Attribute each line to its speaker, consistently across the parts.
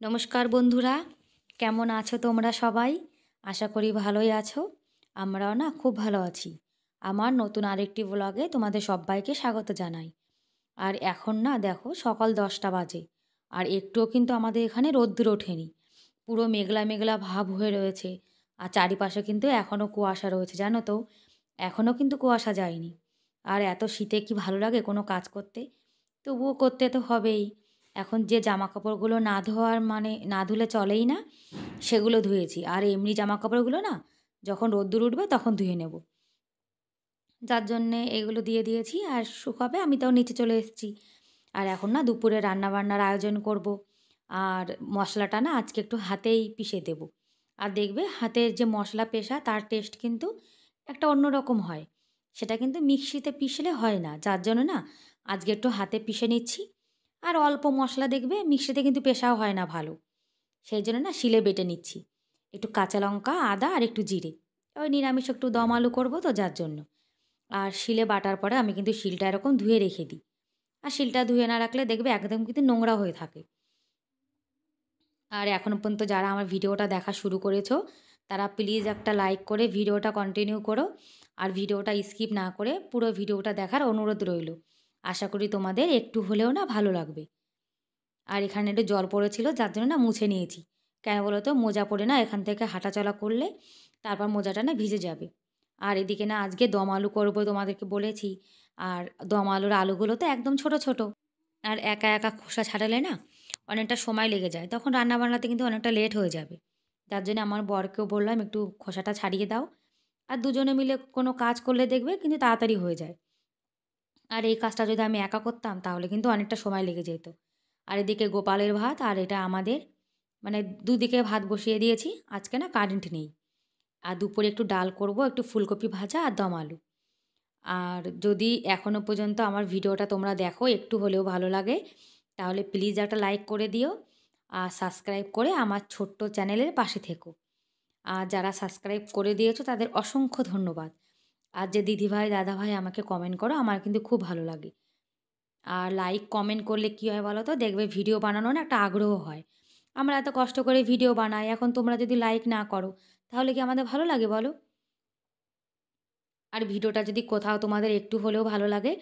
Speaker 1: নমস্কার বন্ধুরা, কেমন আছো তোমরা সবাই? আশা করি ভালোই আছো। আমরাও না খুব ভালো আছি। আমার নতুন আরেকটি ব্লগে তোমাদের সব্বাইকে স্বাগত জানাই। আর এখন না দেখো সকাল 10টা বাজে। আর একটুও কিন্তু আমাদের এখানে রোদ্দুর ওঠেনি। পুরো মেঘলা মেঘলা ভাব হয়ে রয়েছে। আর চারিপাশে কিন্তু এখনও কুয়াশা রয়েছে, জানো তো? এখনও কিন্তু কুয়াশা যায়নি। আর এত শীতে কি ভালো লাগে কোনো কাজ করতে? তবুও করতে তো হবেই। এখন যে জামাকাপড়গুলো না ধোয়ার মানে না ধুলে চলেই না, সেগুলো ধুয়েছি। আর এমনি জামাকাপড়গুলো না যখন রোদ্দুর উঠবে তখন ধুয়ে নেব। যার জন্যে এগুলো দিয়ে দিয়েছি আর শুকাবে, আমি তাও নিচে চলে এসেছি। আর এখন না দুপুরে রান্নাবান্নার আয়োজন করব। আর মশলাটা না আজকে একটু হাতেই পিষে দেব। আর দেখবে হাতের যে মশলা পেষা তার টেস্ট কিন্তু একটা অন্যরকম হয়। সেটা কিন্তু মিক্সিতে পিষলে হয় না, যার জন্য না আজকে একটু হাতে পিষে নিচ্ছি। আর অল্প মশলা দেখবে মিক্সিতে কিন্তু পেষাও হয় না ভালো। সেই জন্য না শিলে বেটে নিচ্ছি। একটু কাঁচা লঙ্কা, আদা আর একটু জিরে। ওই নিরামিষ একটু দম আলু করবো তো, যার জন্য। আর শিলে বাটার পরে আমি কিন্তু শিলটা এরকম ধুয়ে রেখে দিই। আর শিলটা ধুয়ে না রাখলে দেখবে একদম কিন্তু নোংরা হয়ে থাকে। আর এখনও পর্যন্ত যারা আমার ভিডিওটা দেখা শুরু করেছো তারা প্লিজ একটা লাইক করে ভিডিওটা কন্টিনিউ করো। আর ভিডিওটা স্কিপ না করে পুরো ভিডিওটা দেখার অনুরোধ রইল। আশা করি তোমাদের একটু হলেও না ভালো লাগবে। আর এখানে একটু জল পড়েছিল, যার জন্য না মুছে নিয়েছি। কেন বলো তো, মোজা পরে না এখান থেকে হাঁটাচলা করলে তারপর মোজাটা না ভিজে যাবে। আর এদিকে না আজকে দম আলু করবো তোমাদেরকে বলেছি। আর দম আলুর আলুগুলো তো একদম ছোট ছোট। আর একা একা খোসা ছাড়ালে না অনেকটা সময় লেগে যায়, তখন রান্না বান্নাতে কিন্তু অনেকটা লেট হয়ে যাবে। যার জন্য আমার বরকেও বললাম একটু খোসাটা ছাড়িয়ে দাও। আর দুজনে মিলে কোনো কাজ করলে দেখবে কিন্তু তাড়াতাড়ি হয়ে যায়। আর এই কাজটা যদি আমি একা করতাম তাহলে কিন্তু অনেকটা সময় লেগে যেত। আর এদিকে গোপালের ভাত, আর এটা আমাদের মানে দুদিকে ভাত বসিয়ে দিয়েছি। আজকে না কারেন্ট নেই। আর দুপুরে একটু ডাল করব, একটু ফুলকপি ভাজা আর দম আলু। আর যদি এখনও পর্যন্ত আমার ভিডিওটা তোমরা দেখো একটু হলেও ভালো লাগে, তাহলে প্লিজ একটা লাইক করে দিও। আর সাবস্ক্রাইব করে আমার ছোট্ট চ্যানেলের পাশে থেকো। আর যারা সাবস্ক্রাইব করে দিয়েছো তাদের অসংখ্য ধন্যবাদ। আর যে দিদিভাই দাদাভাই আমাকে কমেন্ট করো, আমার কিন্তু খুব ভালো লাগে। আর লাইক কমেন্ট করলে কী হয় বলো তো, দেখবে ভিডিও বানানোর না একটা আগ্রহ হয়। আমরা এত কষ্ট করে ভিডিও বানাই, এখন তোমরা যদি লাইক না করো তাহলে কি আমাদের ভালো লাগে বলো? আর ভিডিওটা যদি কোথাও তোমাদের একটু হলেও ভালো লাগে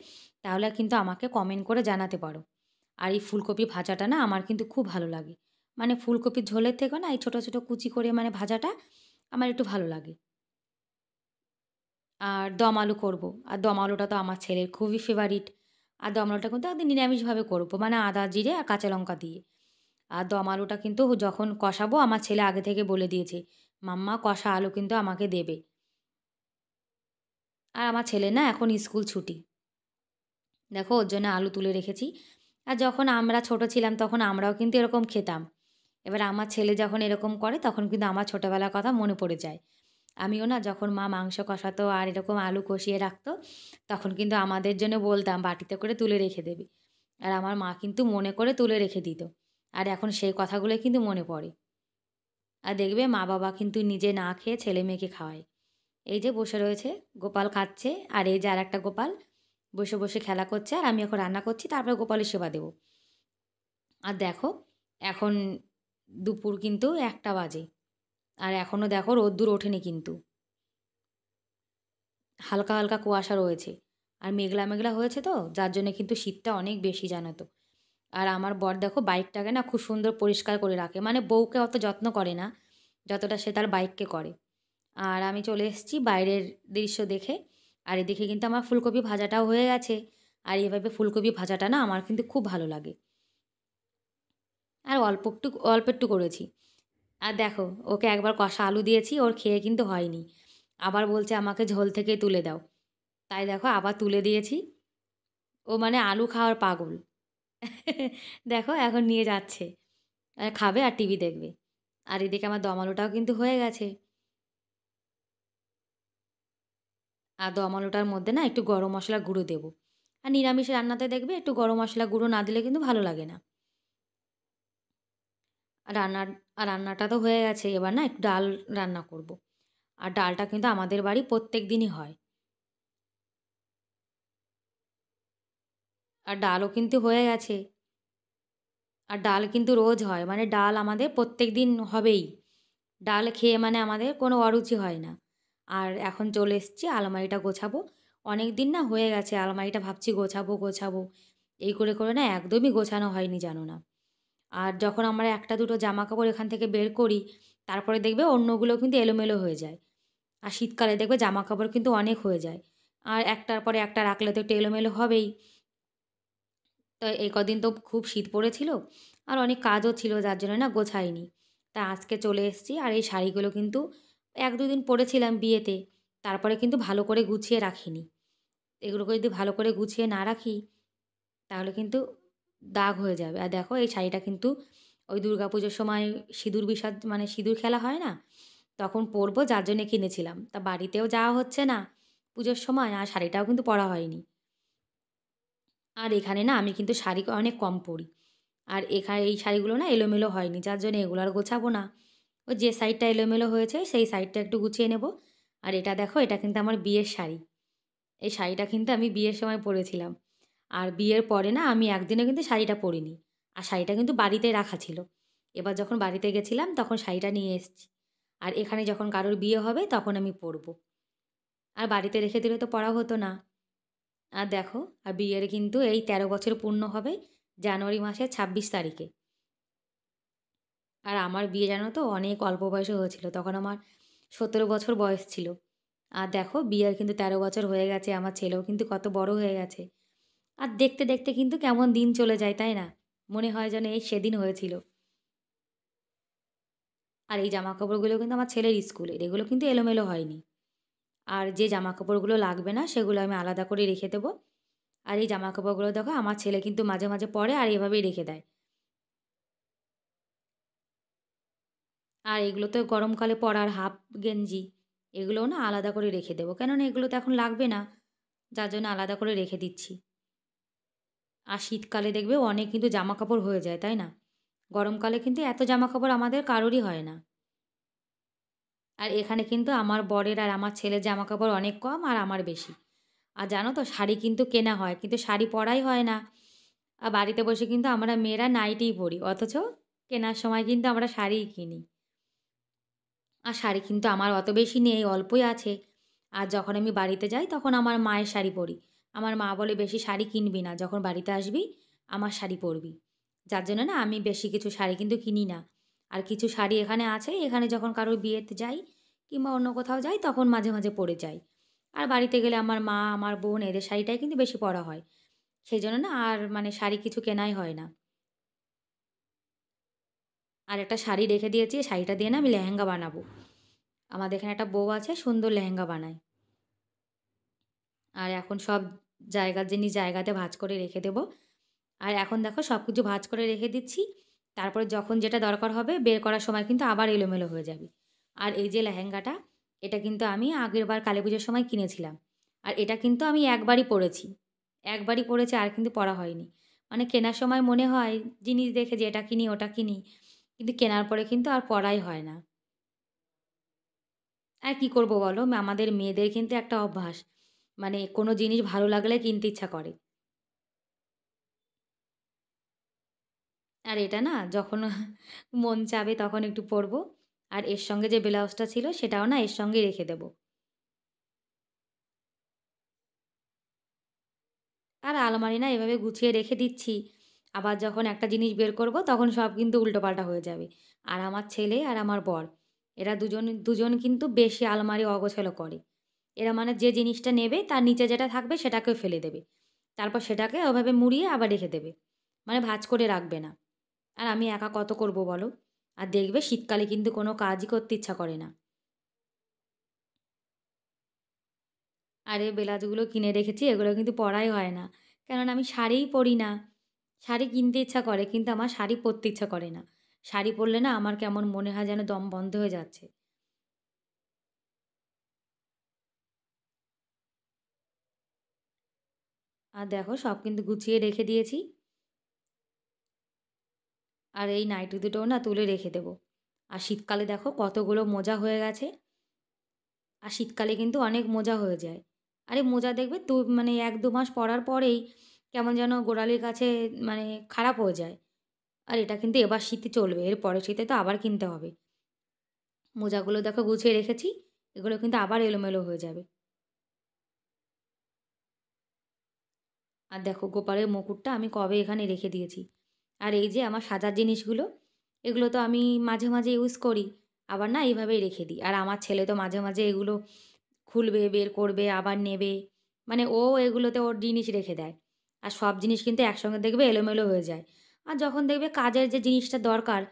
Speaker 1: তাহলে কিন্তু আমাকে কমেন্ট করে জানাতে পারো। আর এই ফুলকপি ভাজাটা না আমার কিন্তু খুব ভালো লাগে। মানে ফুলকপির ঝোলের থেকে না এই ছোটো ছোটো কুচি করে মানে ভাজাটা আমার একটু ভালো লাগে। আর দম আলু করবো। আর দম আলুটা তো আমার ছেলের খুবই ফেভারিট। আর দম আলুটা কিন্তু একদম নিরামিষভাবে করবো, মানে আদা, জিরে আর কাঁচা লঙ্কা দিয়ে। আর দম আলুটা কিন্তু যখন কষাবো আমার ছেলে আগে থেকে বলে দিয়েছে, মাম্মা কষা আলু কিন্তু আমাকে দেবে। আর আমার ছেলে না এখন স্কুল ছুটি। দেখো ওর জন্য আলু তুলে রেখেছি। আর যখন আমরা ছোট ছিলাম তখন আমরাও কিন্তু এরকম খেতাম। এবার আমার ছেলে যখন এরকম করে তখন কিন্তু আমার ছোটোবেলার কথা মনে পড়ে যায়। আমিও না যখন মা মাংস কষাতো আর এরকম আলু কষিয়ে রাখতো, তখন কিন্তু আমাদের জন্য বলতাম বাটিতে করে তুলে রেখে দেবে। আর আমার মা কিন্তু মনে করে তুলে রেখে দিত। আর এখন সেই কথাগুলোই কিন্তু মনে পড়ে। আর দেখবে মা বাবা কিন্তু নিজে না খেয়ে ছেলে মেয়েকে খাওয়ায়। এই যে বসে রয়েছে, গোপাল খাচ্ছে। আর এই যে আর একটা গোপাল বসে বসে খেলা করছে, আর আমি এখন রান্না করছি, তারপরে গোপালের সেবা দেবো। আর দেখো এখন দুপুর কিন্তু 1টা বাজে। আর এখনও দেখো রোদ্দুর ওঠেনি কিন্তু। হালকা হালকা কুয়াশা রয়েছে। আর মেঘলা মেঘলা হয়েছে তো, যার জন্য কিন্তু শীতটা অনেক বেশি, জানো তো? আর আমার বর দেখো বাইকটাকে না খুব সুন্দর পরিষ্কার করে রাখে, মানে বউকে অত যত্ন করে না যতটা সে তার বাইককে করে। আর আমি চলে এসেছি বাইরের দৃশ্য দেখে। আর এদিকে কিন্তু আমার ফুলকপি ভাজাটাও হয়ে গেছে। আর এভাবে ফুলকপি ভাজাটা না আমার কিন্তু খুব ভালো লাগে। আর অল্প একটু করেছি। আর দেখো ওকে একবার কষা আলু দিয়েছি, ওর খেয়ে কিন্তু হয়নি। আবার বলছে আমাকে ঝোল থেকে তুলে দাও। তাই দেখো আবার তুলে দিয়েছি। ও মানে আলু খাওয়ার পাগল। দেখো এখন নিয়ে যাচ্ছে। খাবে আর টিভি দেখবে। আর এদিকে আমার দম আলুটাও কিন্তু হয়ে গেছে। আর দম আলুটার মধ্যে না একটু গরম মশলা গুঁড়ো দেবো। আর নিরামিষ রান্নাতে দেখবে একটু গরম মশলা গুঁড়ো না দিলে কিন্তু ভালো লাগে না। আর রান্নাটা তো হয়ে গেছে, এবার না একটু ডাল রান্না করব। আর ডালটা কিন্তু আমাদের বাড়ি প্রত্যেক দিনই হয়। আর ডালও কিন্তু হয়ে গেছে। আর ডাল কিন্তু রোজ হয়, মানে ডাল আমাদের প্রত্যেক দিন হবেই। ডাল খেয়ে মানে আমাদের কোনো অরুচি হয় না। আর এখন চলে এসেছি আলমারিটা গোছাবো। অনেক দিন না হয়ে গেছে আলমারিটা ভাবছি গোছাবো, গোছাবো। এই করে, করে না একদমই গোছানো হয়নি জানো না। আর যখন আমরা একটা দুটো জামাকাপড় এখান থেকে বের করি, তারপরে দেখবে অন্যগুলো কিন্তু এলোমেলো হয়ে যায়। আর শীতকালে দেখবে জামাকাপড় কিন্তু অনেক হয়ে যায়। আর একটার পরে একটা রাখলে তো একটু এলোমেলো হবেই। তো এই কদিন তো খুব শীত পড়েছিল আর অনেক কাজও ছিল যার জন্য না গোছাইনি। তা আজকে চলে এসেছি আর এই শাড়িগুলো কিন্তু ১-২ দিন পরেছিলাম বিয়েতে। তারপরে কিন্তু ভালো করে গুছিয়ে রাখিনি। এগুলোকে যদি ভালো করে গুছিয়ে না রাখি তাহলে কিন্তু দাগ হয়ে যাবে। আর দেখো এই শাড়িটা কিন্তু ওই দুর্গাপুজোর সময় সিঁদুর মানে সিঁদুর খেলা হয় না? তখন পরবো যার জন্যে কিনেছিলাম। তা বাড়িতেও যাওয়া হচ্ছে না পুজোর সময় আর শাড়িটাও কিন্তু পরা হয়নি। আর এখানে না আমি কিন্তু শাড়ি অনেক কম পরি। আর এই শাড়িগুলো না এলোমেলো হয়নি যার জন্য এগুলো আর গোছাবো না। ওই যে সাইডটা এলোমেলো হয়েছে সেই সাইডটা একটু গুছিয়ে নেব। আর এটা দেখো এটা কিন্তু আমার বিয়ের শাড়ি। এই শাড়িটা কিন্তু আমি বিয়ের সময় পরেছিলাম। আর বিয়ের পরে না আমি একদিনও কিন্তু শাড়িটা পরিনি। আর শাড়িটা কিন্তু বাড়িতে রাখা ছিল। এবার যখন বাড়িতে গেছিলাম তখন শাড়িটা নিয়ে এসেছি। আর এখানে যখন কারোর বিয়ে হবে তখন আমি পরবো। আর বাড়িতে রেখে দিলে তো পরা হতো না। আর দেখো আর বিয়ের কিন্তু এই ১৩ বছর পূর্ণ হবে জানুয়ারি মাসের ২৬ তারিখে। আর আমার বিয়ে জানো তো অনেক অল্প বয়সে হয়েছিল। তখন আমার ১৭ বছর বয়স ছিল। আর দেখো বিয়ের কিন্তু ১৩ বছর হয়ে গেছে। আমার ছেলেও কিন্তু কত বড় হয়ে গেছে। আর দেখতে, দেখতে কিন্তু কেমন দিন চলে যায়, তাই না? মনে হয় যেন এই সেদিন হয়েছিল। আর এই জামাকাপড়গুলো কিন্তু আমার ছেলের স্কুলের। এগুলো কিন্তু এলোমেলো হয়নি। আর যে জামাকাপড়গুলো লাগবে না সেগুলো আমি আলাদা করে রেখে দেবো। আর এই জামাকাপড়গুলো দেখো আমার ছেলে কিন্তু মাঝে, মাঝে পরে আর এভাবেই রেখে দেয়। আর এগুলো তো গরমকালে পরার হাফ গেঞ্জি, এগুলোও না আলাদা করে রেখে দেবো। কেননা এগুলো তো এখন লাগবে না। যার জন্য আলাদা করে রেখে দিচ্ছি। আর শীতকালে দেখবে অনেক কিন্তু জামাকাপড় হয়ে যায়, তাই না? গরমকালে কিন্তু এত জামাকাপড় আমাদের কারোরই হয় না। আর এখানে কিন্তু আমার বরের আর আমার ছেলের জামাকাপড় অনেক কম আর আমার বেশি। আর জানো তো শাড়ি কিন্তু কেনা হয় কিন্তু শাড়ি পরাই হয় না। আর বাড়িতে বসে কিন্তু আমরা মেয়েরা নাইটিই পরি। অথচ কেনার সময় কিন্তু আমরা শাড়িই কিনি। আর শাড়ি কিন্তু আমার অত বেশি নেই, অল্পই আছে। আর যখন আমি বাড়িতে যাই তখন আমার মায়ের শাড়ি পরি। আমার মা বলে, "বেশি শাড়ি কিনবি না। যখন বাড়িতে আসবি আমার শাড়ি পরবি।" যার জন্য না আমি বেশি কিছু শাড়ি কিন্তু কিনি না। আর কিছু শাড়ি এখানে আছে, এখানে যখন কারোর বিয়েতে যাই কিংবা অন্য কোথাও যাই তখন মাঝে, মাঝে পরে যাই। আর বাড়িতে গেলে আমার মা, আমার বোন এদের শাড়িটাই কিন্তু বেশি পরা হয়। সেজন্য না আর মানে শাড়ি কিছু কেনাই হয় না। আর একটা শাড়ি রেখে দিয়েছি, শাড়িটা দিয়ে না আমি লেহেঙ্গা বানাবো। আমাদের এখানে একটা বউ আছে, সুন্দর লেহেঙ্গা বানায়। আর এখন সব জায়গার জিনিস জায়গাতে ভাঁজ করে রেখে দেবো। আর এখন দেখো সব কিছু ভাঁজ করে রেখে দিচ্ছি। তারপরে যখন যেটা দরকার হবে বের করার সময় কিন্তু আবার এলোমেলো হয়ে যাবে। আর এই যে লেহেঙ্গাটা, এটা কিন্তু আমি আগেরবার কালীপুজোর সময় কিনেছিলাম। আর এটা কিন্তু আমি একবারই পরেছি। একবারই পরেছি আর কিন্তু পরা হয়নি। মানে কেনার সময় মনে হয় জিনিস দেখে যে এটা কিনি, ওটা কিনি। কিন্তু কেনার পরে কিন্তু আর পরাই হয় না। আর কি করব বলো? আমাদের মেয়েদের কিন্তু একটা অভ্যাস। মানে কোনো জিনিস ভালো লাগলে কিনতে ইচ্ছা করে। আর এটা না যখন মন চাবে তখন একটু পরবো। আর এর সঙ্গে যে ব্লাউজটা ছিল সেটাও না এর সঙ্গেই রেখে দেবো। আর আলমারি না এভাবে গুছিয়ে রেখে দিচ্ছি। আবার যখন একটা জিনিস বের করব তখন সব কিন্তু উল্টোপাল্টা হয়ে যাবে। আর আমার ছেলে আর আমার বর এরা দুজন কিন্তু বেশি আলমারি অগোছালো করে। এরা মানে যে জিনিসটা নেবে তার নিচে যেটা থাকবে সেটাকেও ফেলে দেবে। তারপর সেটাকে ওভাবে মুড়িয়ে আবার রেখে দেবে। মানে ভাঁজ করে রাখবে না। আর আমি একা কত করব বলো? আর দেখবে শীতকালে কিন্তু কোনো কাজই করতে ইচ্ছা করে না। আর এই ব্লাউজগুলো কিনে রেখেছি এগুলো কিন্তু পরাই হয় না। কেননা আমি শাড়িই পরি না। শাড়ি কিনতে ইচ্ছা করে কিন্তু আমার শাড়ি পরতে ইচ্ছা করে না। শাড়ি পরলে না আমার কেমন মনে হয় যেন দম বন্ধ হয়ে যাচ্ছে। আর দেখো সব কিন্তু গুছিয়ে রেখে দিয়েছি। আর এই নাইটি দুটোও না তুলে রেখে দেবো। আর শীতকালে দেখো কতগুলো মোজা হয়ে গেছে। আর শীতকালে কিন্তু অনেক মোজা হয়ে যায়। আর এই মোজা দেখবে মানে ১-২ মাস পরার পরেই কেমন যেন গোড়ালির কাছে মানে খারাপ হয়ে যায়। আর এটা কিন্তু এবার শীতে চলবে, এর পরের শীতে তো আবার কিনতে হবে। মোজাগুলো দেখো গুছিয়ে রেখেছি, এগুলো কিন্তু আবার এলোমেলো হয়ে যাবে। আর দেখো গোপালের মুকুটটা আমি কবে এখানে রেখে দিয়েছি। আর এই যে আমার সাজার জিনিসগুলো, এগুলো তো আমি মাঝে মাঝে ইউজ করি, আবার না এইভাবেই রেখে দিই। আর আমার ছেলে তো মাঝে মাঝে এগুলো খুলবে, বের করবে, আবার নেবে, মানে ও এগুলোতে ওর জিনিস রেখে দেয়। আর সব জিনিস কিন্তু একসঙ্গে দেখবে এলোমেলো হয়ে যায়। আর যখন দেখবে কাজের যে জিনিসটা দরকার,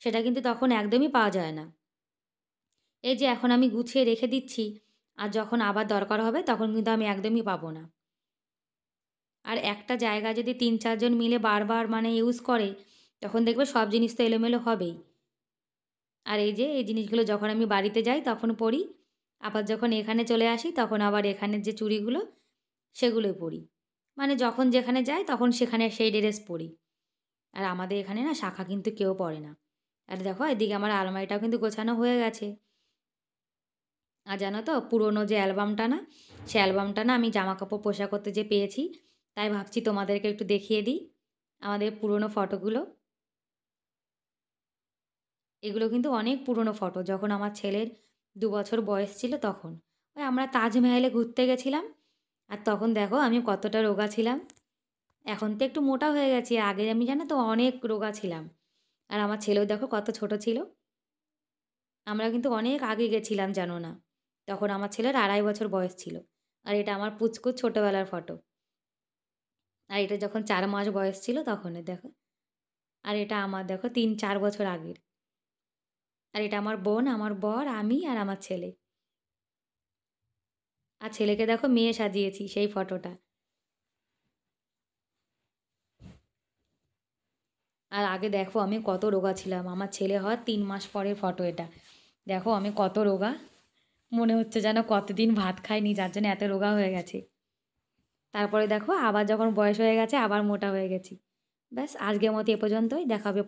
Speaker 1: সেটা কিন্তু তখন একদমই পাওয়া যায় না। এই যে এখন আমি গুছিয়ে রেখে দিচ্ছি, আর যখন আবার দরকার হবে তখন কিন্তু আমি একদমই পাবো না। আর একটা জায়গা যদি ৩-৪ জন মিলে বারবার মানে ইউজ করে, তখন দেখবে সব জিনিস তো এলোমেলো হবেই। আর এই যে এই জিনিসগুলো যখন আমি বাড়িতে যাই তখন পরি, আবার যখন এখানে চলে আসি তখন আবার এখানের যে চুড়িগুলো সেগুলোই পরি। মানে যখন যেখানে যাই তখন সেখানে সেই ড্রেস পরি। আর আমাদের এখানে না শাখা কিন্তু কেউ পরে না। আর দেখো এদিকে আমার আলমারিটাও কিন্তু গোছানো হয়ে গেছে। আর জানো তো পুরনো যে অ্যালবামটা না, সে অ্যালবামটা না আমি জামাকাপড় পোশাক করতে যে পেয়েছি, তাই ভাবছি তোমাদেরকে একটু দেখিয়ে দিই আমাদের পুরনো ফটোগুলো। এগুলো কিন্তু অনেক পুরনো ফটো, যখন আমার ছেলের ২ বছর বয়স ছিল তখন। ওই আমরা তাজমহলে ঘুরতে গেছিলাম, আর তখন দেখো আমি কতটা রোগা ছিলাম। এখন তো একটু মোটা হয়ে গেছি, আগে আমি জানো তো অনেক রোগা ছিলাম। আর আমার ছেলেও দেখো কত ছোট ছিল। আমরা কিন্তু অনেক আগে গেছিলাম জানো না। তখন আমার ছেলের ২.৫ বছর বয়স ছিল। আর এটা আমার পুচকুর ছোটোবেলার ফটো। আর এটা যখন ৪ মাস বয়স ছিল তখনের দেখো। আর এটা আমার দেখো ৩-৪ বছর আগের। আর এটা আমার বোন, আমার বর, আমি আর আমার ছেলে। আর ছেলেকে দেখো মেয়ে সাজিয়েছি সেই ফটোটা। আর আগে দেখো আমি কত রোগা ছিলাম, আমার ছেলে হওয়ার ৩ মাস পরের ফটো এটা। দেখো আমি কত রোগা, মনে হচ্ছে যেন কতদিন ভাত খাইনি যার জন্য এত রোগা হয়ে গেছে। তারপরে দেখো আবার যখন বয়স হয়ে গেছে আবার মোটা হয়ে গেছি। ব্যাস আজকের মতো এ পর্যন্তই, দেখা হবে